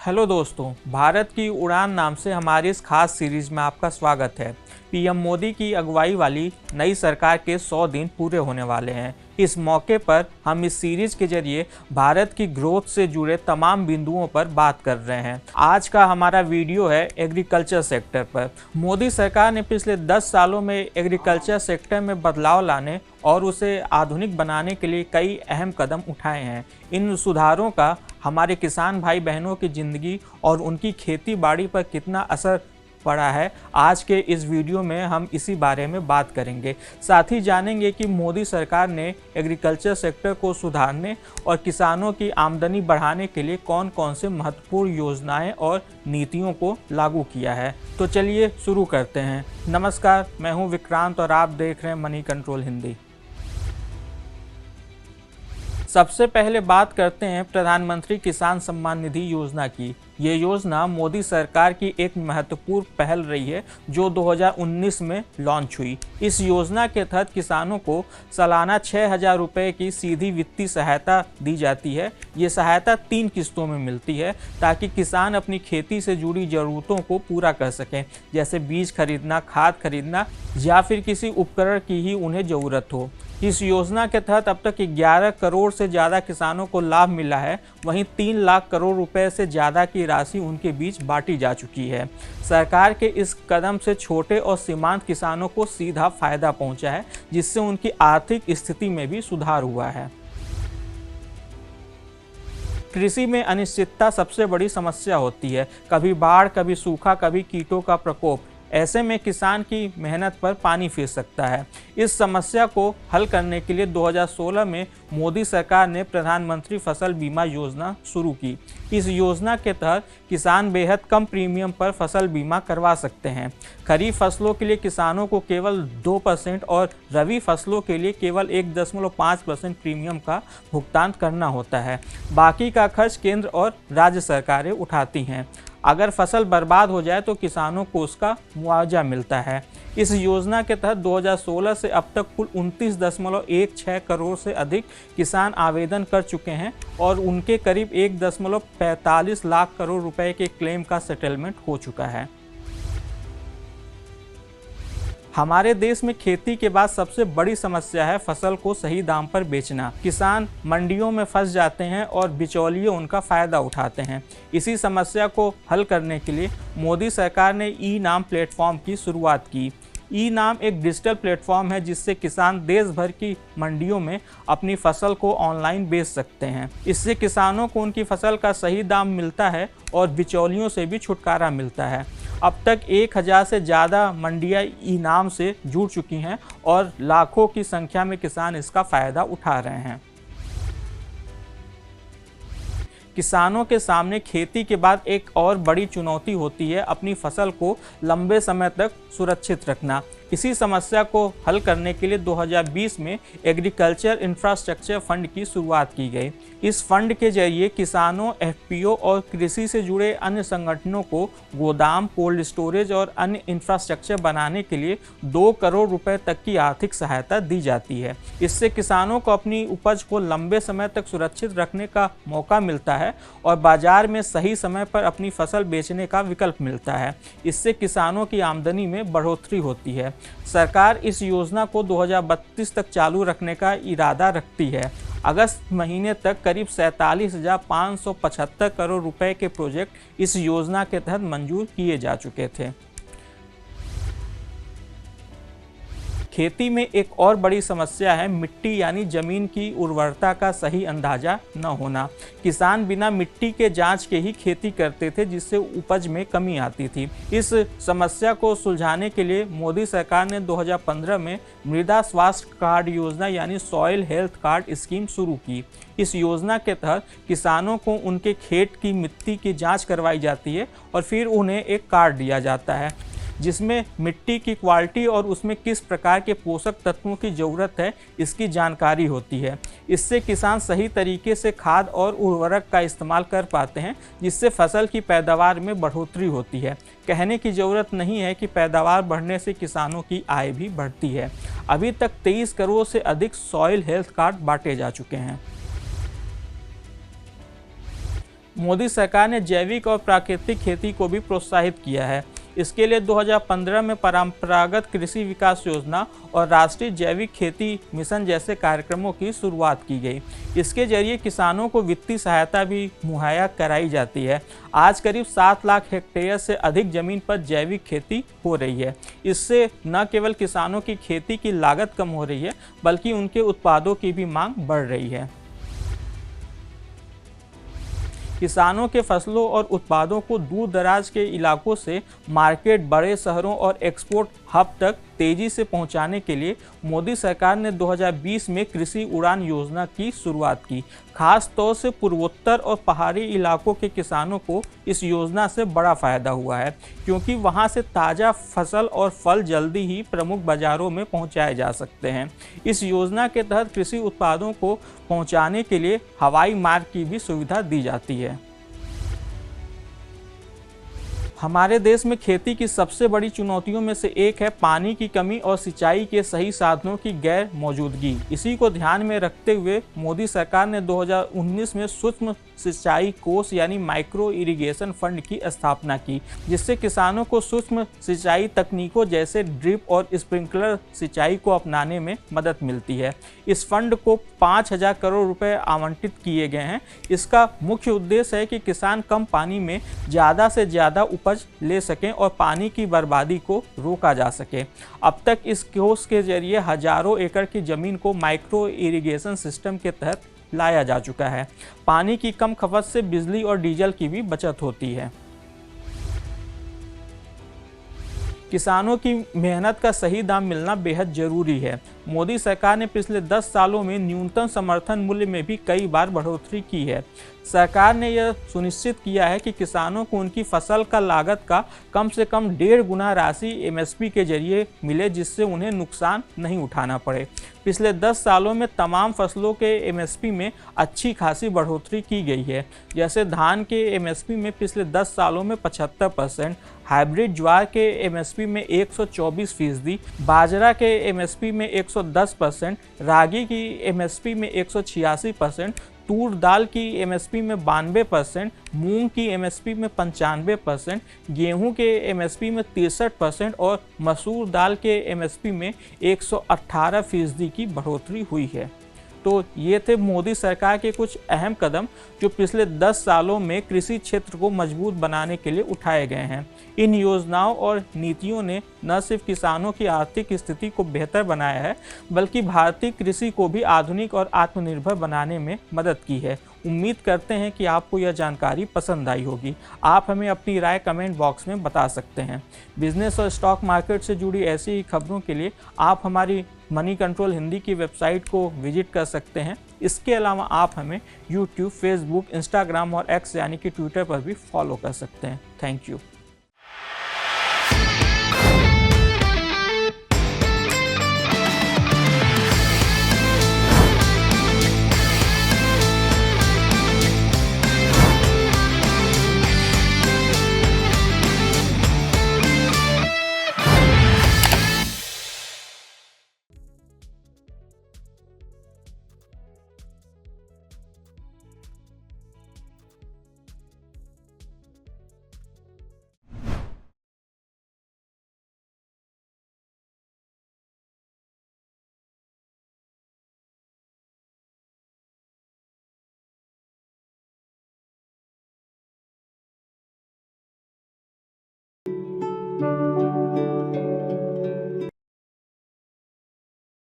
Hello दोस्तों, भारत की उड़ान नाम से हमारी इस खास सीरीज में आपका स्वागत है। पीएम मोदी की अगुवाई वाली नई सरकार के 100 दिन पूरे होने वाले हैं। इस मौके पर हम इस सीरीज के जरिए भारत की ग्रोथ से जुड़े तमाम बिंदुओं पर बात कर रहे हैं। आज का हमारा वीडियो है एग्रीकल्चर सेक्टर पर। मोदी सरकार ने पिछले 10 सालों में एग्रीकल्चर सेक्टर में बदलाव लाने और उसे आधुनिक बनाने के लिए कई अहम कदम उठाए हैं। इन सुधारों का हमारे किसान भाई बहनों की ज़िंदगी और उनकी खेती बाड़ी पर कितना असर पड़ा है, आज के इस वीडियो में हम इसी बारे में बात करेंगे। साथ ही जानेंगे कि मोदी सरकार ने एग्रीकल्चर सेक्टर को सुधारने और किसानों की आमदनी बढ़ाने के लिए कौन कौन से महत्वपूर्ण योजनाएं और नीतियों को लागू किया है। तो चलिए शुरू करते हैं। नमस्कार, मैं हूं विक्रांत और आप देख रहे हैं मनी कंट्रोल हिंदी। सबसे पहले बात करते हैं प्रधानमंत्री किसान सम्मान निधि योजना की। ये योजना मोदी सरकार की एक महत्वपूर्ण पहल रही है जो 2019 में लॉन्च हुई। इस योजना के तहत किसानों को सालाना 6,000 रुपये की सीधी वित्तीय सहायता दी जाती है। ये सहायता 3 किस्तों में मिलती है ताकि किसान अपनी खेती से जुड़ी ज़रूरतों को पूरा कर सकें, जैसे बीज खरीदना, खाद खरीदना या फिर किसी उपकरण की ही उन्हें ज़रूरत हो। इस योजना के तहत अब तक 11 करोड़ से ज़्यादा किसानों को लाभ मिला है। वहीं 3 लाख करोड़ रुपए से ज़्यादा की राशि उनके बीच बांटी जा चुकी है। सरकार के इस कदम से छोटे और सीमांत किसानों को सीधा फायदा पहुंचा है, जिससे उनकी आर्थिक स्थिति में भी सुधार हुआ है। कृषि में अनिश्चितता सबसे बड़ी समस्या होती है। कभी बाढ़, कभी सूखा, कभी कीटों का प्रकोप। ऐसे में किसान की मेहनत पर पानी फिर सकता है। इस समस्या को हल करने के लिए 2016 में मोदी सरकार ने प्रधानमंत्री फसल बीमा योजना शुरू की। इस योजना के तहत किसान बेहद कम प्रीमियम पर फसल बीमा करवा सकते हैं। खरीफ फसलों के लिए किसानों को केवल 2% और रबी फसलों के लिए केवल 1.5% प्रीमियम का भुगतान करना होता है। बाकी का खर्च केंद्र और राज्य सरकारें उठाती हैं। अगर फसल बर्बाद हो जाए तो किसानों को उसका मुआवजा मिलता है। इस योजना के तहत 2016 से अब तक कुल 29.16 करोड़ से अधिक किसान आवेदन कर चुके हैं और उनके करीब 1.45 लाख करोड़ रुपए के क्लेम का सेटलमेंट हो चुका है। हमारे देश में खेती के बाद सबसे बड़ी समस्या है फसल को सही दाम पर बेचना। किसान मंडियों में फंस जाते हैं और बिचौलिए उनका फायदा उठाते हैं। इसी समस्या को हल करने के लिए मोदी सरकार ने ई नाम प्लेटफॉर्म की शुरुआत की। ई नाम एक डिजिटल प्लेटफॉर्म है जिससे किसान देश भर की मंडियों में अपनी फसल को ऑनलाइन बेच सकते हैं। इससे किसानों को उनकी फसल का सही दाम मिलता है और बिचौलियों से भी छुटकारा मिलता है। अब तक 1000 से ज़्यादा मंडियां ई नाम से जुड़ चुकी हैं और लाखों की संख्या में किसान इसका फ़ायदा उठा रहे हैं। किसानों के सामने खेती के बाद एक और बड़ी चुनौती होती है अपनी फसल को लंबे समय तक सुरक्षित रखना। इसी समस्या को हल करने के लिए 2020 में एग्रीकल्चर इंफ्रास्ट्रक्चर फंड की शुरुआत की गई। इस फंड के जरिए किसानों, एफपीओ और कृषि से जुड़े अन्य संगठनों को गोदाम, कोल्ड स्टोरेज और अन्य इंफ्रास्ट्रक्चर बनाने के लिए 2 करोड़ रुपए तक की आर्थिक सहायता दी जाती है। इससे किसानों को अपनी उपज को लंबे समय तक सुरक्षित रखने का मौका मिलता है और बाजार में सही समय पर अपनी फसल बेचने का विकल्प मिलता है। इससे किसानों की आमदनी में बढ़ोतरी होती है। सरकार इस योजना को 2032 तक चालू रखने का इरादा रखती है। अगस्त महीने तक करीब 47,575 करोड़ रुपए के प्रोजेक्ट इस योजना के तहत मंजूर किए जा चुके थे। खेती में एक और बड़ी समस्या है मिट्टी यानी जमीन की उर्वरता का सही अंदाजा न होना। किसान बिना मिट्टी के जांच के ही खेती करते थे, जिससे उपज में कमी आती थी। इस समस्या को सुलझाने के लिए मोदी सरकार ने 2015 में मृदा स्वास्थ्य कार्ड योजना यानी सॉइल हेल्थ कार्ड स्कीम शुरू की। इस योजना के तहत किसानों को उनके खेत की मिट्टी की जाँच करवाई जाती है और फिर उन्हें एक कार्ड दिया जाता है जिसमें मिट्टी की क्वालिटी और उसमें किस प्रकार के पोषक तत्वों की ज़रूरत है इसकी जानकारी होती है। इससे किसान सही तरीके से खाद और उर्वरक का इस्तेमाल कर पाते हैं, जिससे फसल की पैदावार में बढ़ोतरी होती है। कहने की ज़रूरत नहीं है कि पैदावार बढ़ने से किसानों की आय भी बढ़ती है। अभी तक 23 करोड़ से अधिक सॉइल हेल्थ कार्ड बांटे जा चुके हैं। मोदी सरकार ने जैविक और प्राकृतिक खेती को भी प्रोत्साहित किया है। इसके लिए 2015 में परंपरागत कृषि विकास योजना और राष्ट्रीय जैविक खेती मिशन जैसे कार्यक्रमों की शुरुआत की गई। इसके जरिए किसानों को वित्तीय सहायता भी मुहैया कराई जाती है। आज करीब 7 लाख हेक्टेयर से अधिक जमीन पर जैविक खेती हो रही है। इससे न केवल किसानों की खेती की लागत कम हो रही है, बल्कि उनके उत्पादों की भी मांग बढ़ रही है। किसानों के फसलों और उत्पादों को दूर दराज के इलाकों से मार्केट, बड़े शहरों और एक्सपोर्ट हब तक तेजी से पहुंचाने के लिए मोदी सरकार ने 2020 में कृषि उड़ान योजना की शुरुआत की। खास तौर से पूर्वोत्तर और पहाड़ी इलाकों के किसानों को इस योजना से बड़ा फायदा हुआ है, क्योंकि वहां से ताज़ा फसल और फल जल्दी ही प्रमुख बाजारों में पहुंचाए जा सकते हैं। इस योजना के तहत कृषि उत्पादों को पहुंचाने के लिए हवाई मार्ग की भी सुविधा दी जाती है। हमारे देश में खेती की सबसे बड़ी चुनौतियों में से एक है पानी की कमी और सिंचाई के सही साधनों की गैर मौजूदगी। इसी को ध्यान में रखते हुए मोदी सरकार ने 2019 में सूक्ष्म सिंचाई कोष यानी माइक्रो इरिगेशन फंड की स्थापना की, जिससे किसानों को सूक्ष्म सिंचाई तकनीकों जैसे ड्रिप और स्प्रिंकलर सिंचाई को अपनाने में मदद मिलती है। इस फंड को 5,000 करोड़ रुपए आवंटित किए गए हैं। इसका मुख्य उद्देश्य है कि किसान कम पानी में ज़्यादा से ज़्यादा उपज ले सकें और पानी की बर्बादी को रोका जा सके। अब तक इस कोष के जरिए हजारों एकड़ की जमीन को माइक्रो इरिगेशन सिस्टम के तहत लाया जा चुका है। पानी की कम खपत से बिजली और डीजल की भी बचत होती है। किसानों की मेहनत का सही दाम मिलना बेहद जरूरी है। मोदी सरकार ने पिछले 10 सालों में न्यूनतम समर्थन मूल्य में भी कई बार बढ़ोतरी की है। सरकार ने यह सुनिश्चित किया है कि किसानों को उनकी फसल का लागत का कम से कम 1.5 गुना राशि एमएसपी के जरिए मिले, जिससे उन्हें नुकसान नहीं उठाना पड़े। पिछले 10 सालों में तमाम फसलों के एमएसपी में अच्छी खासी बढ़ोतरी की गई है। जैसे धान के एमएसपी में पिछले 10 सालों में 75%, हाइब्रिड ज्वार के एमएसपी में 124%, बाजरा के एमएसपी में 110%, रागी की एमएसपी में 186%, तूर दाल की एमएसपी में 92%, मूंग की एमएसपी में 95%, गेहूं के एमएसपी में 63% और मसूर दाल के एमएसपी में 118% की बढ़ोतरी हुई है। तो ये थे मोदी सरकार के कुछ अहम कदम जो पिछले 10 सालों में कृषि क्षेत्र को मजबूत बनाने के लिए उठाए गए हैं। इन योजनाओं और नीतियों ने न सिर्फ किसानों की आर्थिक स्थिति को बेहतर बनाया है, बल्कि भारतीय कृषि को भी आधुनिक और आत्मनिर्भर बनाने में मदद की है। उम्मीद करते हैं कि आपको यह जानकारी पसंद आई होगी। आप हमें अपनी राय कमेंट बॉक्स में बता सकते हैं। बिजनेस और स्टॉक मार्केट से जुड़ी ऐसी ही खबरों के लिए आप हमारी मनी कंट्रोल हिंदी की वेबसाइट को विजिट कर सकते हैं। इसके अलावा आप हमें यूट्यूब, फेसबुक, इंस्टाग्राम और एक्स यानी कि ट्विटर पर भी फॉलो कर सकते हैं। Thank you.